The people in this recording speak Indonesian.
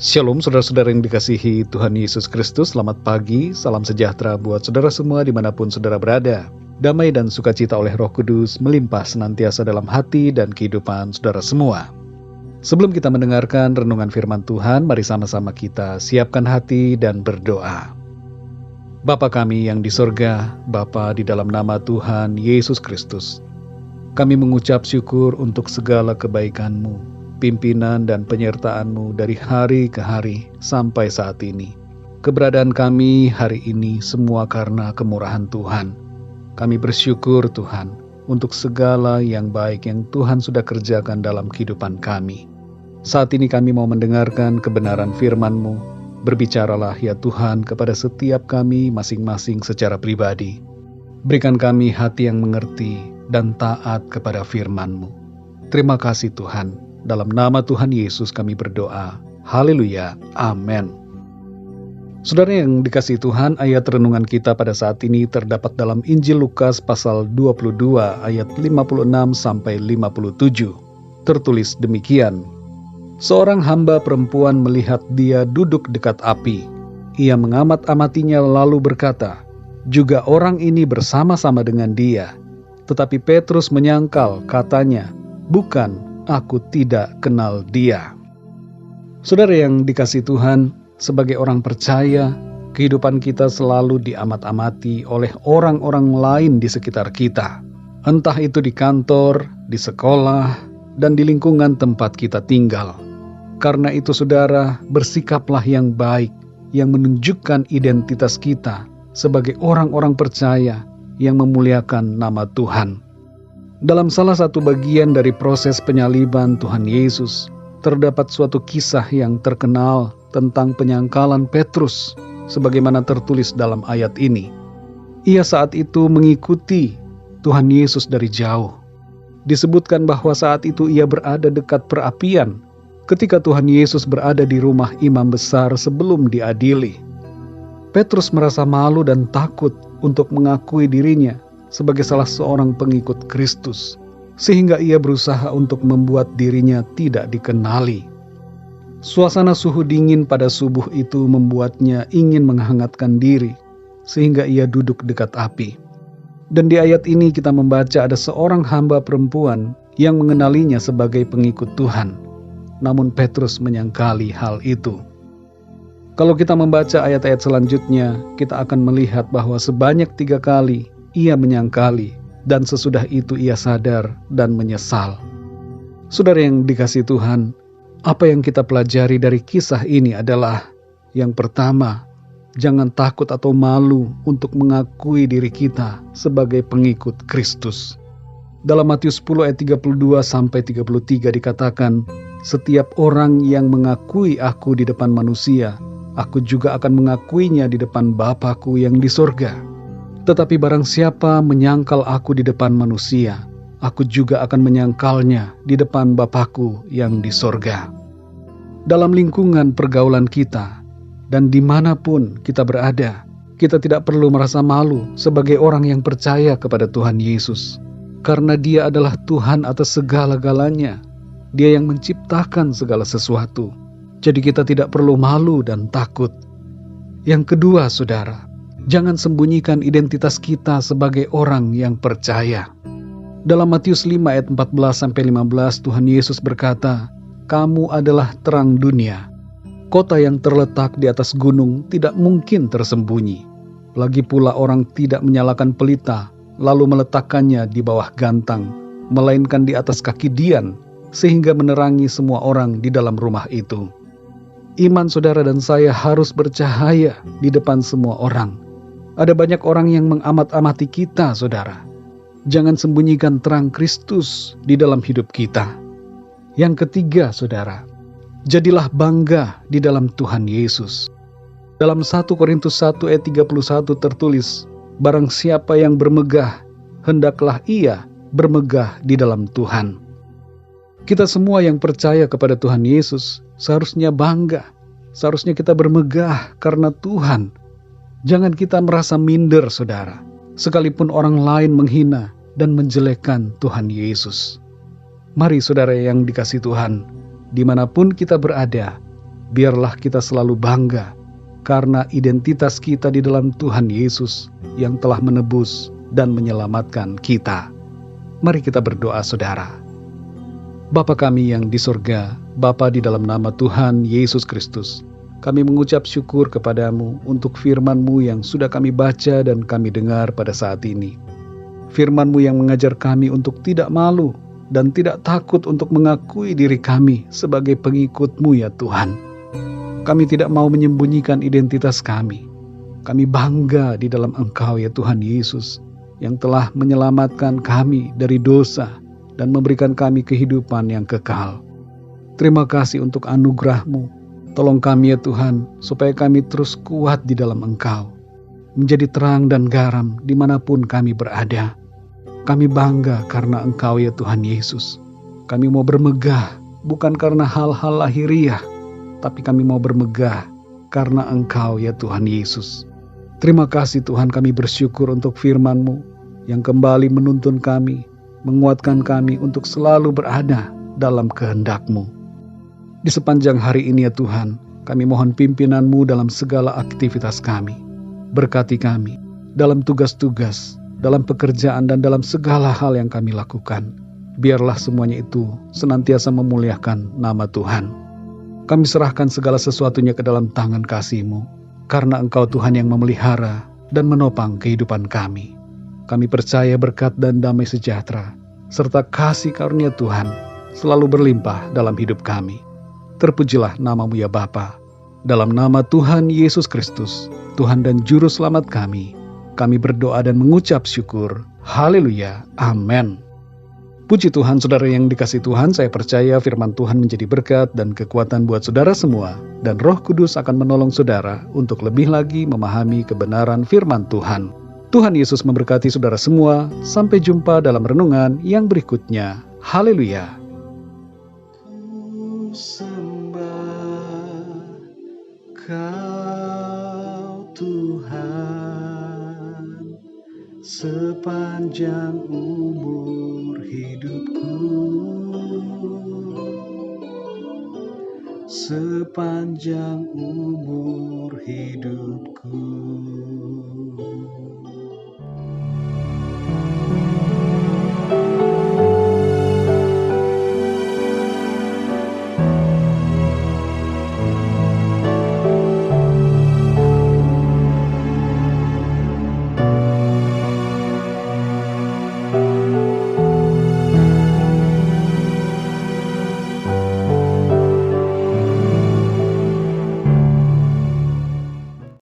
Shalom saudara-saudara yang dikasihi Tuhan Yesus Kristus, selamat pagi, salam sejahtera buat saudara semua dimanapun saudara berada. Damai dan sukacita oleh Roh Kudus melimpah senantiasa dalam hati dan kehidupan saudara semua. Sebelum kita mendengarkan renungan firman Tuhan, mari sama-sama kita siapkan hati dan berdoa. Bapa kami yang di sorga, Bapa di dalam nama Tuhan Yesus Kristus, kami mengucap syukur untuk segala kebaikan-Mu, pimpinan dan penyertaan-Mu dari hari ke hari sampai saat ini. Keberadaan kami hari ini semua karena kemurahan Tuhan. Kami bersyukur Tuhan untuk segala yang baik yang Tuhan sudah kerjakan dalam kehidupan kami. Saat ini kami mau mendengarkan kebenaran firman-Mu. Berbicaralah ya Tuhan kepada setiap kami masing-masing secara pribadi. Berikan kami hati yang mengerti dan taat kepada firman-Mu. Terima kasih Tuhan. Dalam nama Tuhan Yesus kami berdoa. Haleluya. Amin. Saudara yang dikasihi Tuhan, ayat renungan kita pada saat ini terdapat dalam Injil Lukas pasal 22 ayat 56 sampai 57. Tertulis demikian. Seorang hamba perempuan melihat dia duduk dekat api. Ia mengamat-amatinya lalu berkata, "Juga orang ini bersama-sama dengan dia." Tetapi Petrus menyangkal, katanya, "Bukan, aku tidak kenal dia." Saudara yang dikasihi Tuhan, sebagai orang percaya, kehidupan kita selalu diamat-amati oleh orang-orang lain di sekitar kita. Entah itu di kantor, di sekolah, dan di lingkungan tempat kita tinggal. Karena itu saudara, bersikaplah yang baik, yang menunjukkan identitas kita sebagai orang-orang percaya yang memuliakan nama Tuhan. Dalam salah satu bagian dari proses penyaliban Tuhan Yesus, terdapat suatu kisah yang terkenal tentang penyangkalan Petrus, sebagaimana tertulis dalam ayat ini. Ia saat itu mengikuti Tuhan Yesus dari jauh. Disebutkan bahwa saat itu ia berada dekat perapian, ketika Tuhan Yesus berada di rumah imam besar sebelum diadili. Petrus merasa malu dan takut untuk mengakui dirinya sebagai salah seorang pengikut Kristus, sehingga ia berusaha untuk membuat dirinya tidak dikenali. Suasana suhu dingin pada subuh itu membuatnya ingin menghangatkan diri, sehingga ia duduk dekat api. Dan di ayat ini kita membaca ada seorang hamba perempuan yang mengenalinya sebagai pengikut Tuhan, namun Petrus menyangkali hal itu. Kalau kita membaca ayat-ayat selanjutnya, kita akan melihat bahwa sebanyak 3 kali ia menyangkali, dan sesudah itu ia sadar dan menyesal. Saudara yang dikasihi Tuhan, apa yang kita pelajari dari kisah ini adalah, yang pertama, jangan takut atau malu untuk mengakui diri kita sebagai pengikut Kristus. Dalam Matius 10 ayat 32 sampai 33 dikatakan, "Setiap orang yang mengakui aku di depan manusia, aku juga akan mengakuinya di depan Bapa-Ku yang di sorga. Tetapi barang siapa menyangkal aku di depan manusia, aku juga akan menyangkalnya di depan Bapa-Ku yang di sorga." Dalam lingkungan pergaulan kita, dan dimanapun kita berada, kita tidak perlu merasa malu sebagai orang yang percaya kepada Tuhan Yesus. Karena Dia adalah Tuhan atas segala-galanya. Dia yang menciptakan segala sesuatu. Jadi kita tidak perlu malu dan takut. Yang kedua, saudara, jangan sembunyikan identitas kita sebagai orang yang percaya. Dalam Matius 5 ayat 14-15 Tuhan Yesus berkata, "Kamu adalah terang dunia. Kota yang terletak di atas gunung tidak mungkin tersembunyi. Lagi pula orang tidak menyalakan pelita, lalu meletakkannya di bawah gantang, melainkan di atas kaki dian, sehingga menerangi semua orang di dalam rumah itu." Iman saudara dan saya harus bercahaya di depan semua orang. Ada banyak orang yang mengamat-amati kita, saudara. Jangan sembunyikan terang Kristus di dalam hidup kita. Yang ketiga, saudara, jadilah bangga di dalam Tuhan Yesus. Dalam 1 Korintus 1 ayat 31 tertulis, "Barang siapa yang bermegah, hendaklah ia bermegah di dalam Tuhan." Kita semua yang percaya kepada Tuhan Yesus seharusnya bangga. Seharusnya kita bermegah karena Tuhan. Jangan kita merasa minder, saudara, sekalipun orang lain menghina dan menjelekkan Tuhan Yesus. Mari saudara yang dikasihi Tuhan, dimanapun kita berada, Biarlah kita selalu bangga karena identitas kita di dalam Tuhan Yesus yang telah menebus dan menyelamatkan kita. Mari kita berdoa, saudara. Bapa kami yang di sorga, Bapa, di dalam nama Tuhan Yesus Kristus, kami mengucap syukur kepadamu untuk firman-Mu yang sudah kami baca dan kami dengar pada saat ini. Firman-Mu yang mengajar kami untuk tidak malu dan tidak takut untuk mengakui diri kami sebagai pengikut-Mu ya Tuhan. Kami tidak mau menyembunyikan identitas kami. Kami bangga di dalam Engkau ya Tuhan Yesus, yang telah menyelamatkan kami dari dosa dan memberikan kami kehidupan yang kekal. Terima kasih untuk anugerah-Mu. Tolong kami ya Tuhan, supaya kami terus kuat di dalam Engkau, menjadi terang dan garam dimanapun kami berada. Kami bangga karena Engkau ya Tuhan Yesus. Kami mau bermegah, bukan karena hal-hal lahiriah, tapi kami mau bermegah karena Engkau ya Tuhan Yesus. Terima kasih Tuhan, kami bersyukur untuk firman-Mu yang kembali menuntun kami, menguatkan kami untuk selalu berada dalam kehendak-Mu. Di sepanjang hari ini ya Tuhan, kami mohon pimpinan-Mu dalam segala aktivitas kami. Berkati kami dalam tugas-tugas, dalam pekerjaan, dan dalam segala hal yang kami lakukan. Biarlah semuanya itu senantiasa memuliakan nama Tuhan. Kami serahkan segala sesuatunya ke dalam tangan kasih-Mu, karena Engkau Tuhan yang memelihara dan menopang kehidupan kami. Kami percaya berkat dan damai sejahtera, serta kasih karunia Tuhan selalu berlimpah dalam hidup kami. Terpujilah nama-Mu ya Bapa. Dalam nama Tuhan Yesus Kristus, Tuhan dan Juru Selamat kami berdoa dan mengucap syukur. Haleluya. Amin. Puji Tuhan, saudara yang dikasih Tuhan, saya percaya firman Tuhan menjadi berkat dan kekuatan buat saudara semua, dan Roh Kudus akan menolong saudara untuk lebih lagi memahami kebenaran firman Tuhan. Tuhan Yesus memberkati saudara semua. Sampai jumpa dalam renungan yang berikutnya. Haleluya. Ku sembah Kau Tuhan sepanjang umur hidupku, sepanjang umur hidupku.